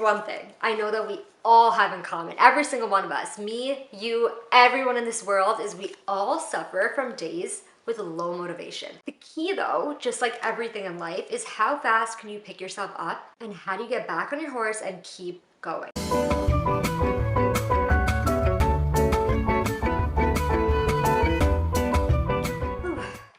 one thing I know that we all have in common, every single one of us, me, you, everyone in this world, is we all suffer from days with low motivation. The key though, just like everything in life, is how fast can you pick yourself up and how do you get back on your horse and keep going.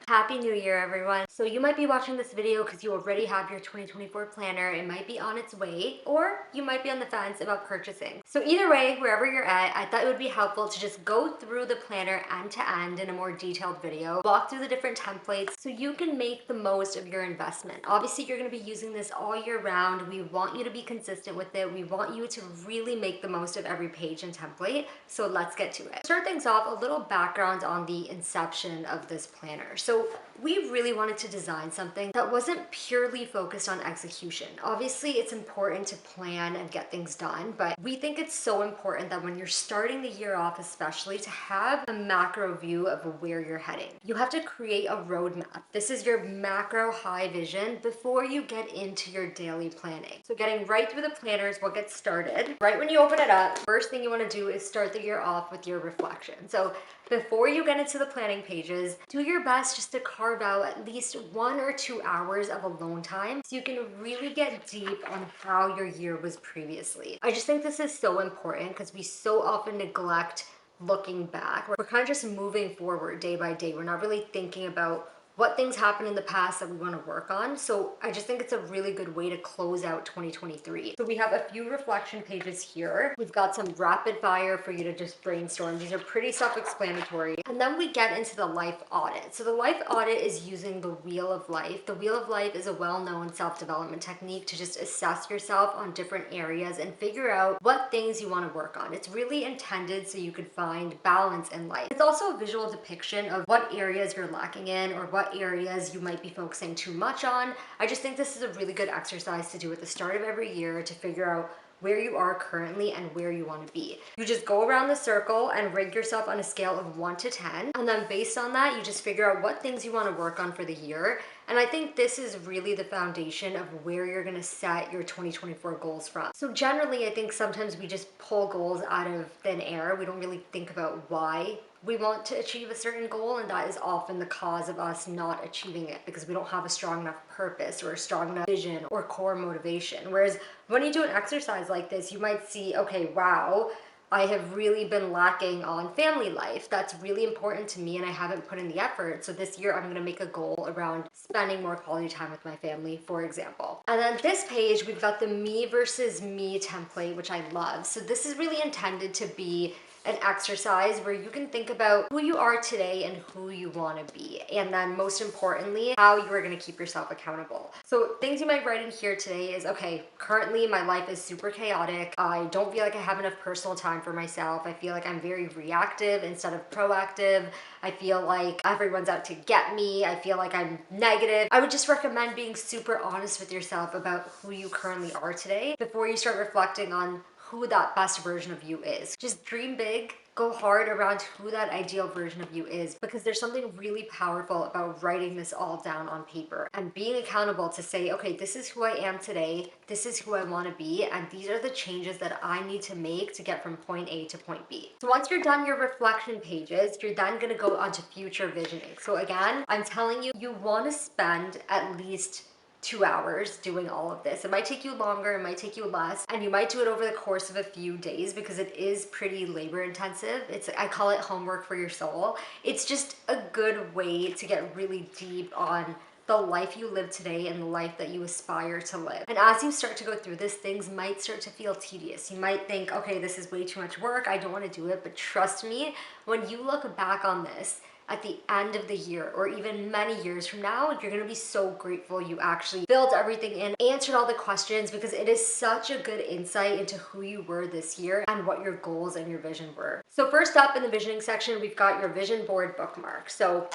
Happy New Year, everyone. So you might be watching this video because you already have your 2024 planner. It might be on its way, or you might be on the fence about purchasing. So either way, wherever you're at, I thought it would be helpful to just go through the planner end to end in a more detailed video, walk through the different templates so you can make the most of your investment. Obviously, you're going to be using this all year round. We want you to be consistent with it. We want you to really make the most of every page and template. So let's get to it. To start things off, a little background on the inception of this planner. So we really wanted to design something that wasn't purely focused on execution. Obviously, it's important to plan and get things done, but we think it's so important that when you're starting the year off, especially, to have a macro view of where you're heading. You have to create a roadmap. This is your macro high vision before you get into your daily planning. So getting right through the planner is what gets started. Right when you open it up, first thing you want to do is start the year off with your reflection. So before you get into the planning pages, do your best just to carve out at least 1 or 2 hours of alone time so you can really get deep on how your year was previously. I just think this is so important because we so often neglect looking back. We're kind of just moving forward day by day. We're not really thinking about what things happened in the past that we want to work on. So I just think it's a really good way to close out 2023. So we have a few reflection pages here. We've got some rapid fire for you to just brainstorm. These are pretty self-explanatory. And then we get into the life audit. So the life audit is using the Wheel of Life. The Wheel of Life is a well-known self-development technique to just assess yourself on different areas and figure out what things you want to work on. It's really intended so you could find balance in life. It's also a visual depiction of what areas you're lacking in or what areas you might be focusing too much on. I just think this is a really good exercise to do at the start of every year to figure out where you are currently and where you want to be. You just go around the circle and rank yourself on a scale of 1 to 10. And then based on that, you just figure out what things you want to work on for the year. And I think this is really the foundation of where you're going to set your 2024 goals from. So generally, I think sometimes we just pull goals out of thin air. We don't really think about why we want to achieve a certain goal, and that is often the cause of us not achieving it because we don't have a strong enough purpose or a strong enough vision or core motivation. Whereas when you do an exercise like this, you might see, okay, wow, I have really been lacking on family life. That's really important to me and I haven't put in the effort. So this year I'm gonna make a goal around spending more quality time with my family, for example. And then this page, we've got the me versus me template, which I love. So this is really intended to be an exercise where you can think about who you are today and who you want to be. And then most importantly, how you are going to keep yourself accountable. So things you might write in here today is, okay, currently my life is super chaotic. I don't feel like I have enough personal time for myself. I feel like I'm very reactive instead of proactive. I feel like everyone's out to get me. I feel like I'm negative. I would just recommend being super honest with yourself about who you currently are today before you start reflecting on who that best version of you is. Just dream big, go hard around who that ideal version of you is, because there's something really powerful about writing this all down on paper and being accountable to say, okay, this is who I am today, this is who I want to be, and these are the changes that I need to make to get from point A to point B. So once you're done your reflection pages, you're then going to go on to future visioning. So again, I'm telling you, you want to spend at least 2 hours doing all of this. It might take you longer, it might take you less, and you might do it over the course of a few days because it is pretty labor intensive. I call it homework for your soul. It's just a good way to get really deep on the life you live today and the life that you aspire to live. And as you start to go through this, things might start to feel tedious. You might think, okay, this is way too much work, I don't want to do it, but trust me, when you look back on this, at the end of the year or even many years from now, you're going to be so grateful you actually filled everything in, answered all the questions, because it is such a good insight into who you were this year and what your goals and your vision were. So first up in the visioning section, we've got your vision board bookmark. So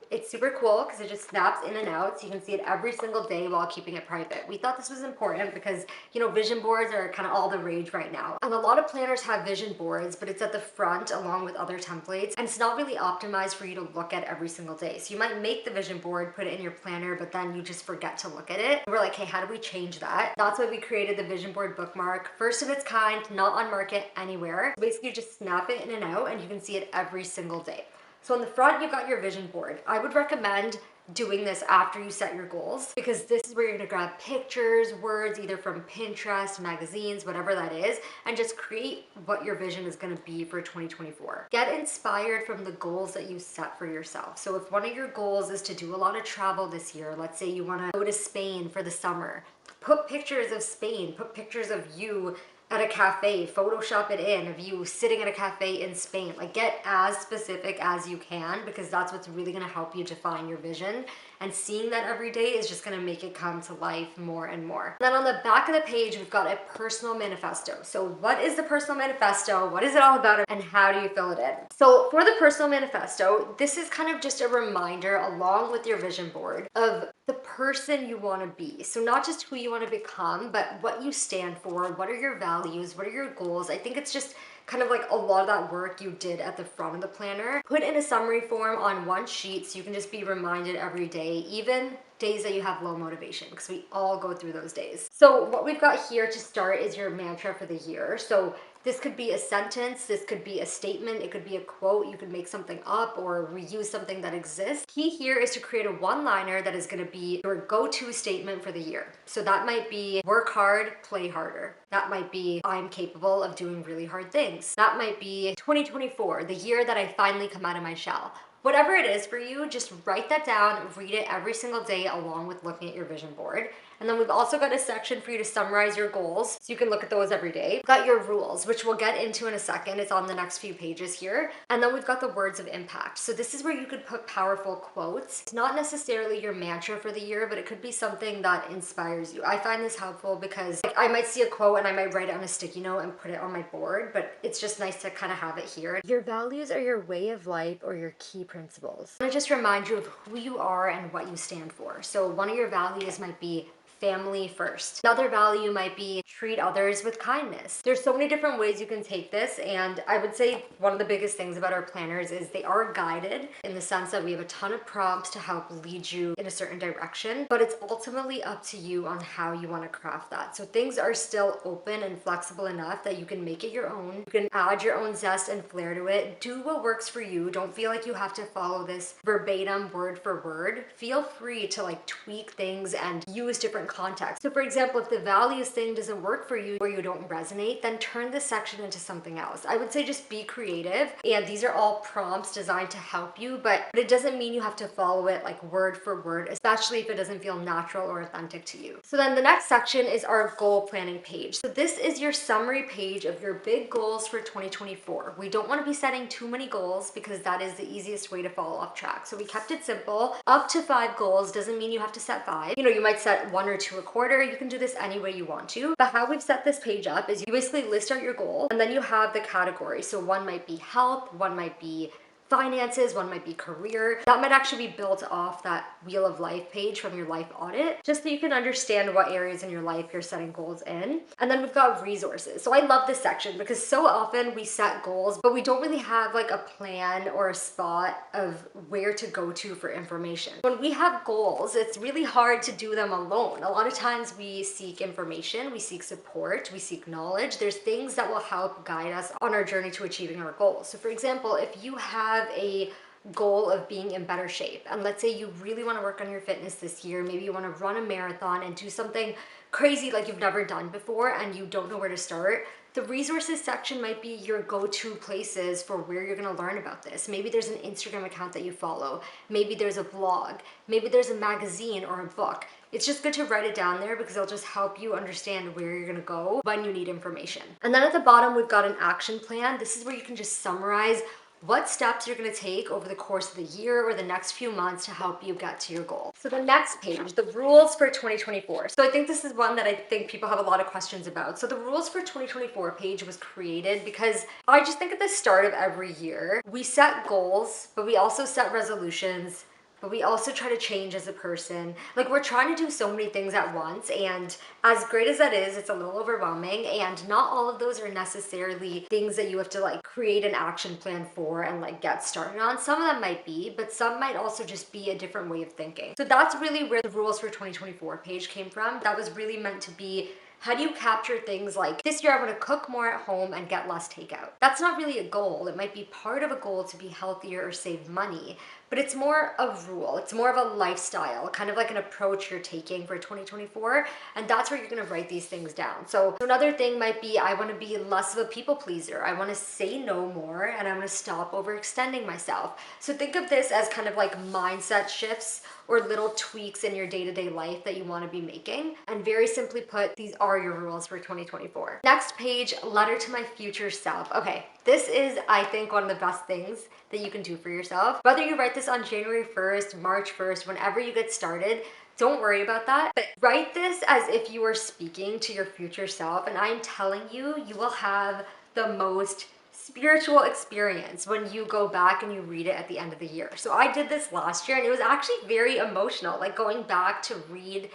It's super cool because it just snaps in and out, so you can see it every single day while keeping it private. We thought this was important because, you know, vision boards are kind of all the rage right now. And a lot of planners have vision boards, but it's at the front along with other templates, and it's not really optimized for you to look at every single day. So you might make the vision board, put it in your planner, but then you just forget to look at it. We're like, hey, how do we change that? That's why we created the vision board bookmark. First of its kind, not on market anywhere. Basically, you just snap it in and out, and you can see it every single day. So on the front, you've got your vision board. I would recommend doing this after you set your goals, because this is where you're gonna grab pictures, words, either from Pinterest, magazines, whatever that is, and just create what your vision is gonna be for 2024. Get inspired from the goals that you set for yourself. So if one of your goals is to do a lot of travel this year, let's say you wanna go to Spain for the summer, put pictures of Spain, put pictures of you at a cafe, Photoshop it in of you sitting at a cafe in Spain. Like, get as specific as you can, because that's what's really gonna help you define your vision. And seeing that every day is just gonna make it come to life more and more. Then on the back of the page, we've got a personal manifesto. So what is the personal manifesto? What is it all about? And how do you fill it in? So for the personal manifesto, this is kind of just a reminder along with your vision board of the person you want to be. So not just who you want to become, but what you stand for, what are your values, what are your goals. I think it's just kind of like a lot of that work you did at the front of the planner, put in a summary form on one sheet so you can just be reminded every day, even days that you have low motivation, because we all go through those days. So what we've got here to start is your mantra for the year. So this could be a sentence, this could be a statement, it could be a quote, you could make something up or reuse something that exists. Key here is to create a one-liner that is gonna be your go-to statement for the year. So that might be work hard, play harder. That might be I'm capable of doing really hard things. That might be 2024, the year that I finally come out of my shell. Whatever it is for you, just write that down, read it every single day along with looking at your vision board. And then we've also got a section for you to summarize your goals, so you can look at those every day. We've got your rules, which we'll get into in a second. It's on the next few pages here. And then we've got the words of impact. So this is where you could put powerful quotes. It's not necessarily your mantra for the year, but it could be something that inspires you. I find this helpful because I might see a quote and I might write it on a sticky note and put it on my board, but it's just nice to kind of have it here. Your values are your way of life or your key principles. I want to just remind you of who you are and what you stand for. So one of your values might be family first. Another value might be treat others with kindness. There's so many different ways you can take this, and I would say one of the biggest things about our planners is they are guided in the sense that we have a ton of prompts to help lead you in a certain direction, but it's ultimately up to you on how you want to craft that. So things are still open and flexible enough that you can make it your own. You can add your own zest and flair to it. Do what works for you. Don't feel like you have to follow this verbatim word for word. Feel free to like tweak things and use different context. So for example, if the values thing doesn't work for you or you don't resonate, then turn this section into something else. I would say just be creative, and these are all prompts designed to help you, but it doesn't mean you have to follow it like word for word, especially if it doesn't feel natural or authentic to you. So then the next section is our goal planning page. So this is your summary page of your big goals for 2024. We don't want to be setting too many goals because that is the easiest way to fall off track. So we kept it simple. Up to 5 goals doesn't mean you have to set 5. You know, you might set 1 or 2 a quarter. You can do this any way you want to. But how we've set this page up is you basically list out your goal, and then you have the category. So one might be health, one might be finances, one might be career. That might actually be built off that wheel of life page from your life audit, just so you can understand what areas in your life you're setting goals in. And then we've got resources. So I love this section because so often we set goals, but we don't really have like a plan or a spot of where to go to for information. When we have goals, it's really hard to do them alone. A lot of times we seek information, we seek support, we seek knowledge. There's things that will help guide us on our journey to achieving our goals. So for example, if you have a goal of being in better shape, and let's say you really want to work on your fitness this year, maybe you want to run a marathon and do something crazy like you've never done before and you don't know where to start, the resources section might be your go-to places for where you're going to learn about this. Maybe there's an Instagram account that you follow, maybe there's a blog, maybe there's a magazine or a book. It's just good to write it down there because it'll just help you understand where you're gonna go when you need information. And then at the bottom, we've got an action plan. This is where you can just summarize what steps you're going to take over the course of the year or the next few months to help you get to your goal. So the next page, the rules for 2024. So I think this is one that I think people have a lot of questions about. So the rules for 2024 page was created because I just think at the start of every year, we set goals, but we also set resolutions. but we also try to change as a person. Like, we're trying to do so many things at once, and as great as that is, it's a little overwhelming, and not all of those are necessarily things that you have to like create an action plan for and like get started on. Some of them might be, but some might also just be a different way of thinking. So that's really where the rules for 2024 page came from. That was really meant to be, how do you capture things like, this year I want to cook more at home and get less takeout? That's not really a goal. It might be part of a goal to be healthier or save money, but it's more a rule. It's more of a lifestyle, kind of like an approach you're taking for 2024. And that's where you're going to write these things down. So another thing might be, I want to be less of a people pleaser. I want to say no more, and I want to stop overextending myself. So think of this as kind of like mindset shifts or little tweaks in your day-to-day life that you want to be making. And very simply put, these are your rules for 2024. Next page, letter to my future self. Okay, this is, I think, one of the best things that you can do for yourself. Whether you write this on January 1st, March 1st, whenever you get started, don't worry about that, but write this as if you are speaking to your future self. And I'm telling you, you will have the most spiritual experience when you go back and you read it at the end of the year. So I did this last year, and it was actually very emotional, like going back to read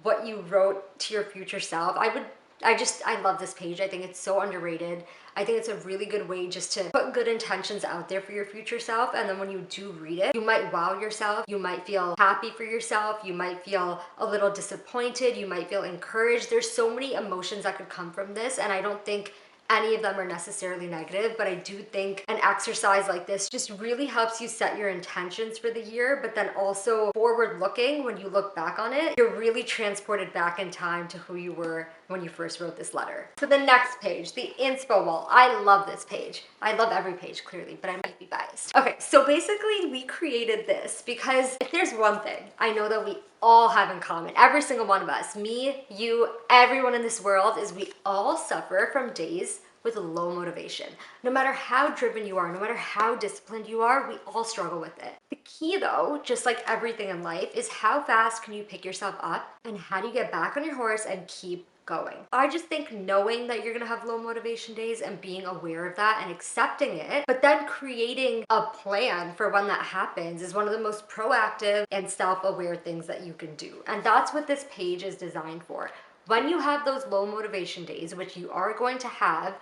what you wrote to your future self. I love this page. I think it's so underrated. I think it's a really good way just to put good intentions out there for your future self. And then when you do read it, you might wow yourself. You might feel happy for yourself. You might feel a little disappointed. You might feel encouraged. There's so many emotions that could come from this. And I don't think any of them are necessarily negative, but I do think an exercise like this just really helps you set your intentions for the year, but then also forward looking, when you look back on it, you're really transported back in time to who you were when you first wrote this letter. So the next page, the inspo wall. I love this page. I love every page clearly, but I might be biased. Okay, so basically we created this because if there's one thing I know that we all have in common, every single one of us, me, you, everyone in this world, is we all suffer from days with low motivation. No matter how driven you are, no matter how disciplined you are, we all struggle with it. The key though, just like everything in life, is how fast can you pick yourself up and how do you get back on your horse and keep going. I just think knowing that you're gonna have low motivation days and being aware of that and accepting it, but then creating a plan for when that happens is one of the most proactive and self-aware things that you can do. And that's what this page is designed for. When you have those low motivation days, which you are going to have,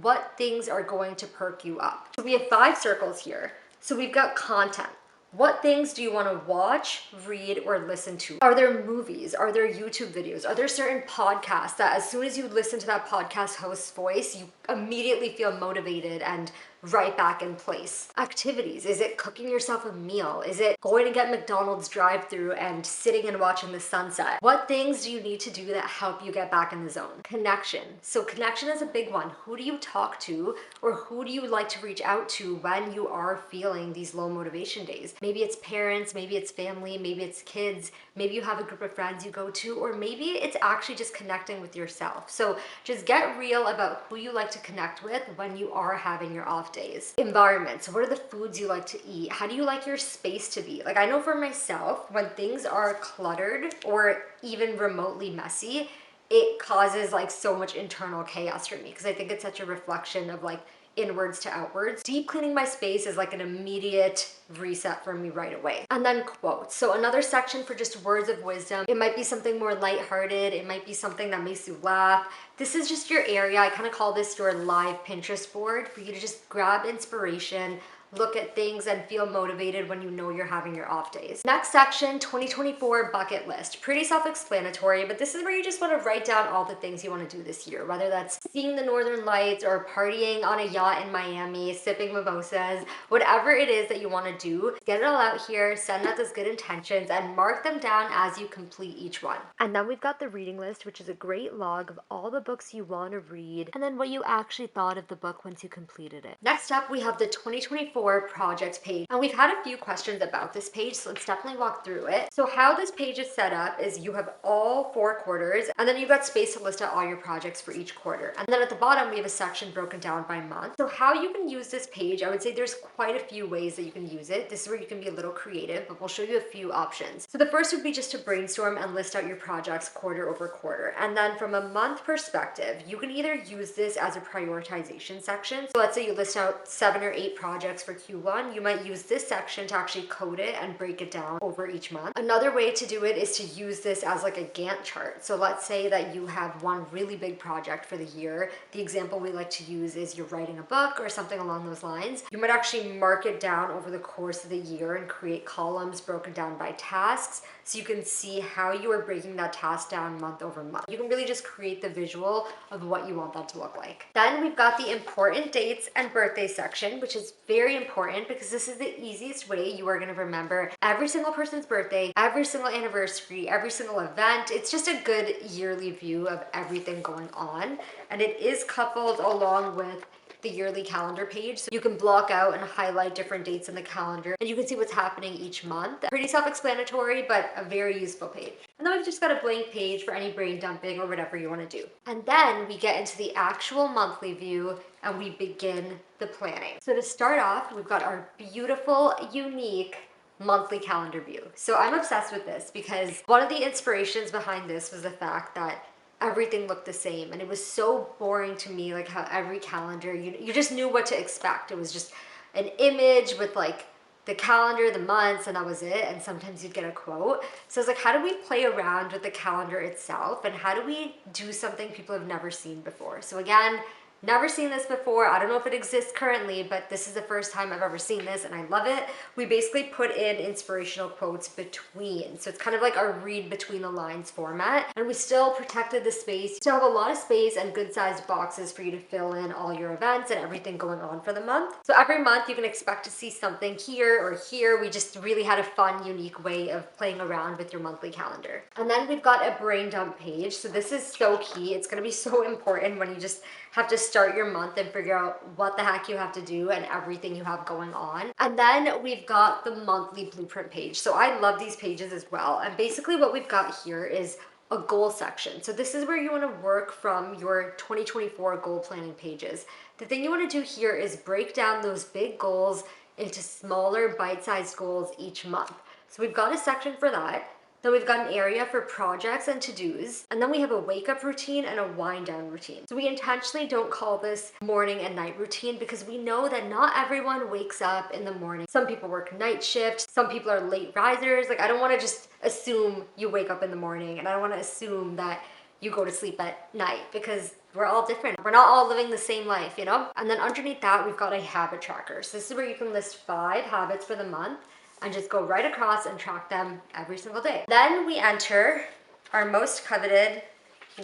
what things are going to perk you up? So we have 5 circles here. So we've got content. What things do you want to watch, read, or listen to? Are there movies? Are there YouTube videos? Are there certain podcasts that as soon as you listen to that podcast host's voice, you immediately feel motivated and right back in place? Activities. Is it cooking yourself a meal? Is it going to get McDonald's drive-thru and sitting and watching the sunset? What things do you need to do that help you get back in the zone? Connection. So connection is a big one. Who do you talk to, or who do you like to reach out to when you are feeling these low motivation days? Maybe it's parents, maybe it's family, maybe it's kids, maybe you have a group of friends you go to, or maybe it's actually just connecting with yourself. So just get real about who you like to connect with when you are having your off days. Environment. So what are the foods you like to eat? How do you like your space to be? Like, I know for myself, when things are cluttered or even remotely messy, it causes like so much internal chaos for me, because I think it's such a reflection of like inwards to outwards. Deep cleaning my space is like an immediate reset for me right away. And then quotes. So another section for just words of wisdom. It might be something more lighthearted. It might be something that makes you laugh. This is just your area. I kind of call this your live Pinterest board for you to just grab inspiration, look at things, and feel motivated when you know you're having your off days. Next section, 2024 bucket list. Pretty self-explanatory, but this is where you just want to write down all the things you want to do this year, whether that's seeing the northern lights or partying on a yacht in Miami, sipping mimosas, whatever it is that you want to do, get it all out here, send out those good intentions, and mark them down as you complete each one. And then we've got the reading list, which is a great log of all the books you want to read, and then what you actually thought of the book once you completed it. Next up, we have the 2024 project page. And we've had a few questions about this page, so let's definitely walk through it. So how this page is set up is you have all 4 quarters, and then you've got space to list out all your projects for each quarter. And then at the bottom, we have a section broken down by month. So how you can use this page, I would say there's quite a few ways that you can use it. This is where you can be a little creative, but we'll show you a few options. So the first would be just to brainstorm and list out your projects quarter over quarter. And then from a month perspective, you can either use this as a prioritization section. So let's say you list out 7 or 8 projects for Q1, you might use this section to actually code it and break it down over each month. Another way to do it is to use this as like a Gantt chart. So let's say that you have one really big project for the year. The example we like to use is you're writing a book or something along those lines. You might actually mark it down over the course of the year and create columns broken down by tasks, so you can see how you are breaking that task down month over month. You can really just create the visual of what you want that to look like. Then we've got the important dates and birthday section, which is very important because this is the easiest way you are going to remember every single person's birthday, every single anniversary, every single event. It's just a good yearly view of everything going on, and it is coupled along with the yearly calendar page. So you can block out and highlight different dates in the calendar and you can see what's happening each month. Pretty self-explanatory, but a very useful page. And then we've just got a blank page for any brain dumping or whatever you want to do. And then we get into the actual monthly view and we begin the planning. So to start off, we've got our beautiful, unique monthly calendar view. So I'm obsessed with this because one of the inspirations behind this was the fact that everything looked the same, and it was so boring to me, like how every calendar, you just knew what to expect. It was just an image with like the calendar, the months, and that was it. And sometimes you'd get a quote. So I was like, how do we play around with the calendar itself, and how do we do something people have never seen before? So again, never seen this before. I don't know if it exists currently, but this is the first time I've ever seen this and I love it. We basically put in inspirational quotes between. So it's kind of like our read between the lines format. And we still protected the space to have a lot of space and good sized boxes for you to fill in all your events and everything going on for the month. So every month you can expect to see something here or here. We just really had a fun, unique way of playing around with your monthly calendar. And then we've got a brain dump page. So this is so key. It's going to be so important when you just have to start your month and figure out what the heck you have to do and everything you have going on. And then we've got the monthly blueprint page. So I love these pages as well. And basically what we've got here is a goal section. So this is where you want to work from your 2024 goal planning pages. The thing you want to do here is break down those big goals into smaller bite-sized goals each month. So we've got a section for that. Then we've got an area for projects and to-dos, and then we have a wake-up routine and a wind-down routine. So we intentionally don't call this morning and night routine because we know that not everyone wakes up in the morning. Some people work night shift, some people are late risers. Like, I don't want to just assume you wake up in the morning, and I don't want to assume that you go to sleep at night because we're all different. We're not all living the same life, you know? And then underneath that, we've got a habit tracker. So this is where you can list 5 habits for the month and just go right across and track them every single day. Then we enter our most coveted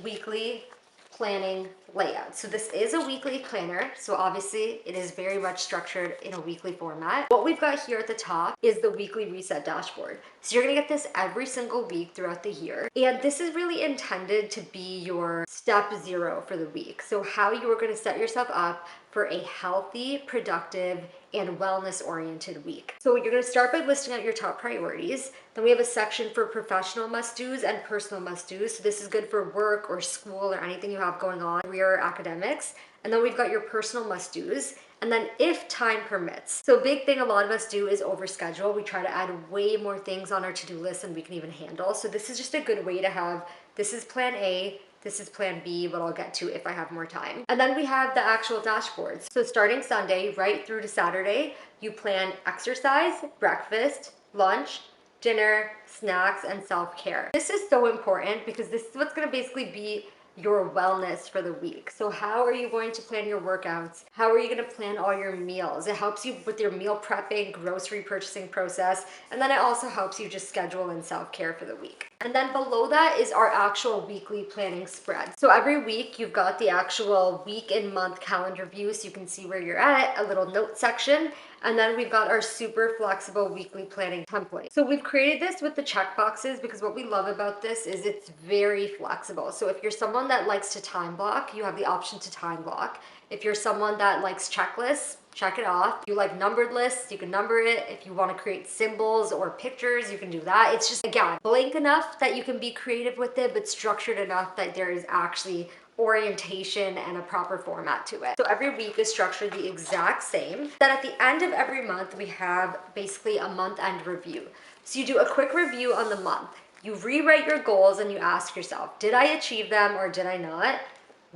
weekly planning layout. So this is a weekly planner, so obviously it is very much structured in a weekly format. What we've got here at the top is the weekly reset dashboard. So you're gonna get this every single week throughout the year. And this is really intended to be your step 0 for the week. So how you are gonna set yourself up for a healthy, productive, and wellness-oriented week. So you're gonna start by listing out your top priorities. Then we have a section for professional must-dos and personal must-dos. So this is good for work or school or anything you have going on, career or academics. And then we've got your personal must-dos. And then if time permits. So a big thing a lot of us do is overschedule. We try to add way more things on our to-do list than we can even handle. So this is just a good way to have, this is plan A, this is plan B, but I'll get to if I have more time. And then we have the actual dashboards. So starting Sunday right through to Saturday, you plan exercise, breakfast, lunch, dinner, snacks, and self-care. This is so important because this is what's gonna basically be your wellness for the week. So how are you going to plan your workouts? How are you going to plan all your meals? It helps you with your meal prepping, grocery purchasing process, and then it also helps you just schedule and self-care for the week. And then below that is our actual weekly planning spread. So every week you've got the actual week and month calendar view so you can see where you're at, a little note section, and then we've got our super flexible weekly planning template. So we've created this with the check boxes because what we love about this is it's very flexible. So if you're someone that likes to time block, you have the option to time block. If you're someone that likes checklists, check it off. If you like numbered lists, you can number it. If you want to create symbols or pictures, you can do that. It's just, again, blank enough that you can be creative with it, but structured enough that there is actually orientation and a proper format to it. So every week is structured the exact same. Then at the end of every month, we have basically a month-end review. So you do a quick review on the month. You rewrite your goals and you ask yourself, did I achieve them or did I not?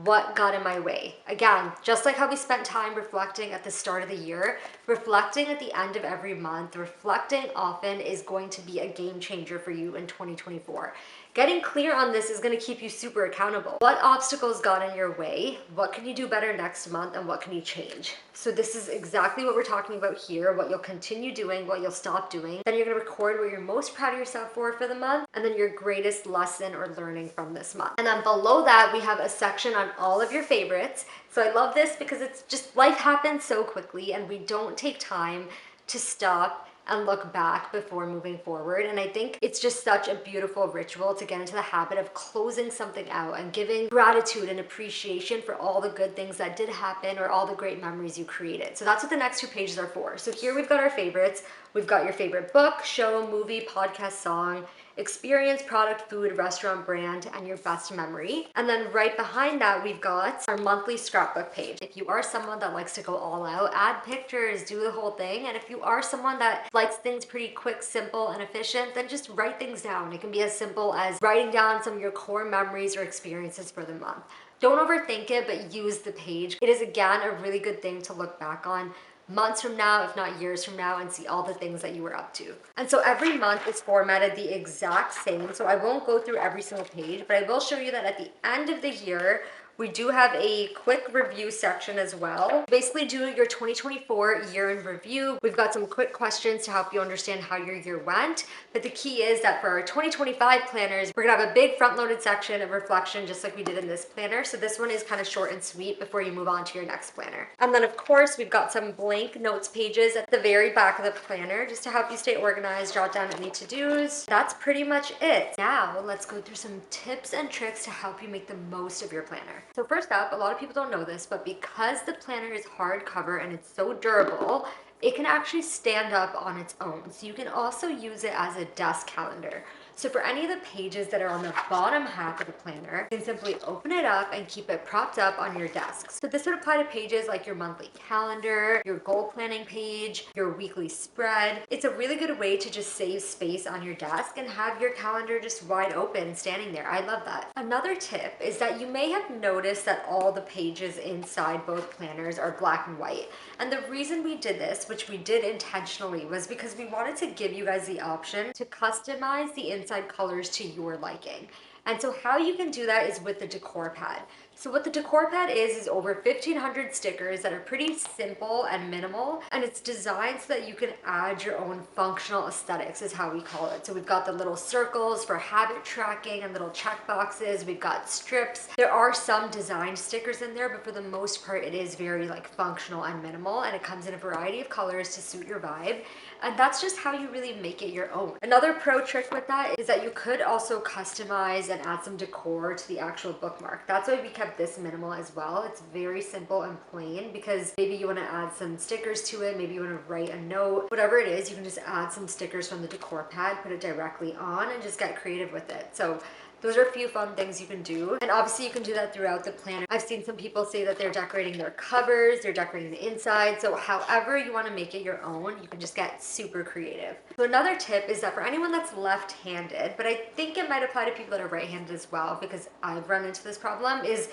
what got in my way. Again, just like how we spent time reflecting at the start of the year, reflecting at the end of every month, reflecting often is going to be a game changer for you in 2024. Getting clear on this is going to keep you super accountable. What obstacles got in your way? What can you do better next month? And what can you change? So this is exactly what we're talking about here, what you'll continue doing, what you'll stop doing. Then you're going to record what you're most proud of yourself for the month, and then your greatest lesson or learning from this month. And then below that, we have a section on all of your favorites. So I love this because it's just life happens so quickly and we don't take time to stop and look back before moving forward. And I think it's just such a beautiful ritual to get into the habit of closing something out and giving gratitude and appreciation for all the good things that did happen or all the great memories you created. So that's what the next 2 pages are for. So here we've got our favorites. We've got your favorite book, show, movie, podcast, song, experience, product, food, restaurant, brand, and your best memory. And then right behind that, we've got our monthly scrapbook page. If you are someone that likes to go all out, add pictures, do the whole thing. And if you are someone that likes things pretty quick, simple, and efficient, then just write things down. It can be as simple as writing down some of your core memories or experiences for the month. Don't overthink it, but use the page. It is, again, a really good thing to look back on months from now, if not years from now, and see all the things that you were up to. And so every month is formatted the exact same. So I won't go through every single page, but I will show you that at the end of the year, we do have a quick review section as well. Basically do your 2024 year in review. We've got some quick questions to help you understand how your year went. But the key is that for our 2025 planners, we're gonna have a big front-loaded section of reflection just like we did in this planner. So this one is kind of short and sweet before you move on to your next planner. And then of course, we've got some blank notes pages at the very back of the planner just to help you stay organized, jot down any to-dos. That's pretty much it. Now let's go through some tips and tricks to help you make the most of your planner. So first up, a lot of people don't know this, but because the planner is hardcover and it's so durable, it can actually stand up on its own. So you can also use it as a desk calendar. So for any of the pages that are on the bottom half of the planner, you can simply open it up and keep it propped up on your desk. So this would apply to pages like your monthly calendar, your goal planning page, your weekly spread. It's a really good way to just save space on your desk and have your calendar just wide open standing there. I love that. Another tip is that you may have noticed that all the pages inside both planners are black and white. And the reason we did this, which we did intentionally, was because we wanted to give you guys the option to customize the inside colors to your liking. And so how you can do that is with the decor pad. So what the decor pad is over 1,500 stickers that are pretty simple and minimal, and it's designed so that you can add your own functional aesthetics is how we call it. So we've got the little circles for habit tracking and little check boxes. We've got strips. There are some designed stickers in there, but for the most part, it is very like functional and minimal, and it comes in a variety of colors to suit your vibe. And that's just how you really make it your own. Another pro trick with that is that you could also customize and add some decor to the actual bookmark. That's why we kept this minimal as well. It's very simple and plain because maybe you want to add some stickers to it, maybe you want to write a note, whatever it is, you can just add some stickers from the decor pad, put it directly on, and just get creative with it. So those are a few fun things you can do. And obviously you can do that throughout the planner. I've seen some people say that they're decorating their covers, they're decorating the inside. So however you want to make it your own, you can just get super creative. So another tip is that for anyone that's left-handed, but I think it might apply to people that are right-handed as well, because I've run into this problem, is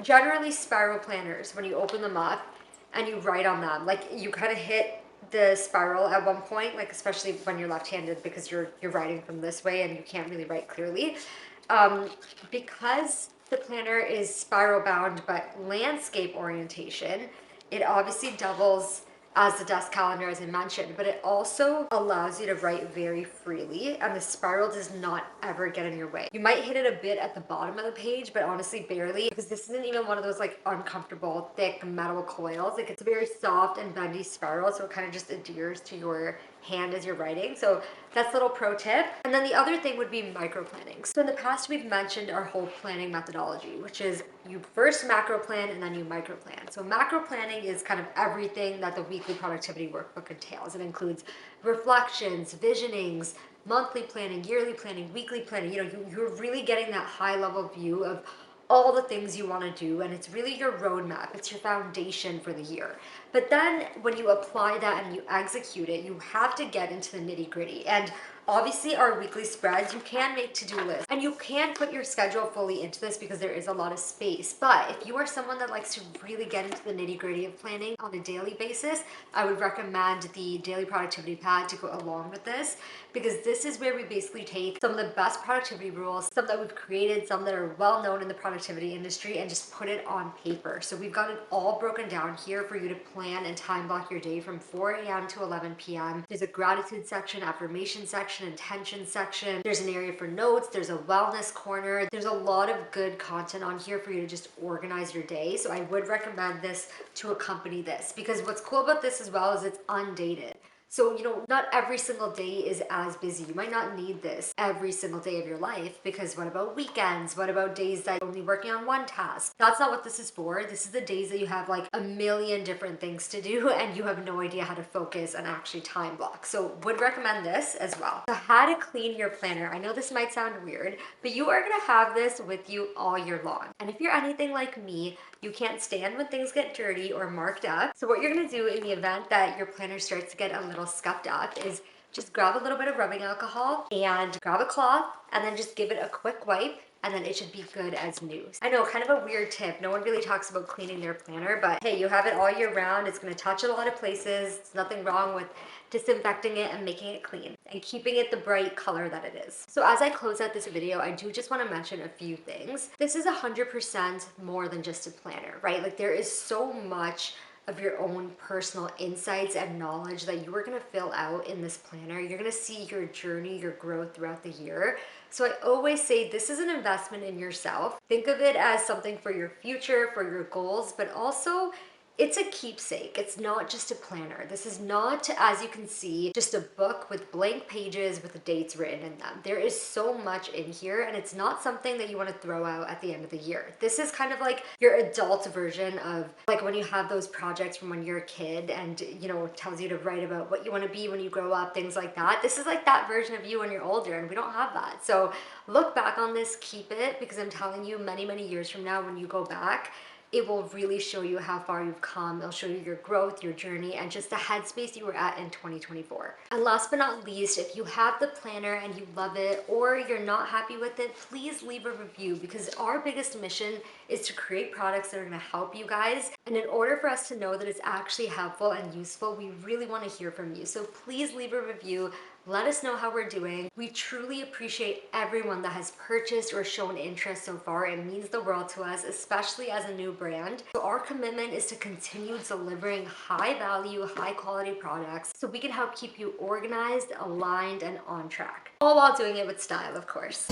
generally spiral planners, when you open them up and you write on them, like you kind of hit the spiral at one point, like especially when you're left-handed because you're writing from this way and you can't really write clearly. Because the planner is spiral bound but landscape orientation, it obviously doubles as the desk calendar, as I mentioned, but it also allows you to write very freely, and the spiral does not ever get in your way. You might hit it a bit at the bottom of the page, but honestly barely, because this isn't even one of those like uncomfortable thick metal coils. Like it's a very soft and bendy spiral, so it kind of just adheres to your hand as you're writing. So that's a little pro tip. And then the other thing would be micro planning. So in the past, we've mentioned our whole planning methodology, which is you first macro plan and then you micro plan. So macro planning is kind of everything that the Weekly Productivity Workbook entails. It includes reflections, visionings, monthly planning, yearly planning, weekly planning. You know, you're really getting that high level view of all the things you want to do, and it's really your roadmap. It's your foundation for the year. But then when you apply that and you execute it, you have to get into the nitty gritty. And Obviously, our weekly spreads, you can make to-do lists and you can put your schedule fully into this because there is a lot of space. But if you are someone that likes to really get into the nitty-gritty of planning on a daily basis, I would recommend the daily productivity pad to go along with this, because this is where we basically take some of the best productivity rules, some that we've created, some that are well known in the productivity industry, and just put it on paper. So we've got it all broken down here for you to plan and time block your day from 4 a.m. to 11 p.m. There's a gratitude section, affirmation section, intention section. There's an area for notes. There's a wellness corner. There's a lot of good content on here for you to just organize your day. So I would recommend this to accompany this, because what's cool about this as well is it's undated. So, not every single day is as busy. You might not need this every single day of your life, because what about weekends? What about days that you're only working on one task? That's not what this is for. This is the days that you have like a million different things to do and you have no idea how to focus and actually time block. So would recommend this as well. So how to clean your planner. I know this might sound weird, but you are gonna have this with you all year long. And if you're anything like me, you can't stand when things get dirty or marked up. So what you're gonna do in the event that your planner starts to get a little scuffed up is just grab a little bit of rubbing alcohol and grab a cloth and then just give it a quick wipe, and then it should be good as new. I know, kind of a weird tip. No one really talks about cleaning their planner, but hey, you have it all year round. It's gonna touch a lot of places. There's nothing wrong with disinfecting it and making it clean and keeping it the bright color that it is. So as I close out this video, I do just want to mention a few things. This is 100% more than just a planner, right? Like, there is so much of your own personal insights and knowledge that you are going to fill out in this planner. You're going to see your journey, your growth throughout the year. So I always say this is an investment in yourself. Think of it as something for your future, for your goals, but also it's a keepsake. It's not just a planner. This is not, as you can see, just a book with blank pages with the dates written in them. There is so much in here, and it's not something that you want to throw out at the end of the year. This is kind of like your adult version of like when you have those projects from when you're a kid and, it tells you to write about what you want to be when you grow up, things like that. This is like that version of you when you're older, and we don't have that. So look back on this, keep it, because I'm telling you, many, many years from now, when you go back, it will really show you how far you've come. It'll show you your growth, your journey, and just the headspace you were at in 2024. And last but not least, if you have the planner and you love it, or you're not happy with it, please leave a review, because our biggest mission is to create products that are gonna help you guys. And in order for us to know that it's actually helpful and useful, we really wanna hear from you. So please leave a review. Let us know how we're doing. We truly appreciate everyone that has purchased or shown interest so far. It means the world to us, especially as a new brand. So our commitment is to continue delivering high value, high quality products so we can help keep you organized, aligned, and on track. All while doing it with style, of course.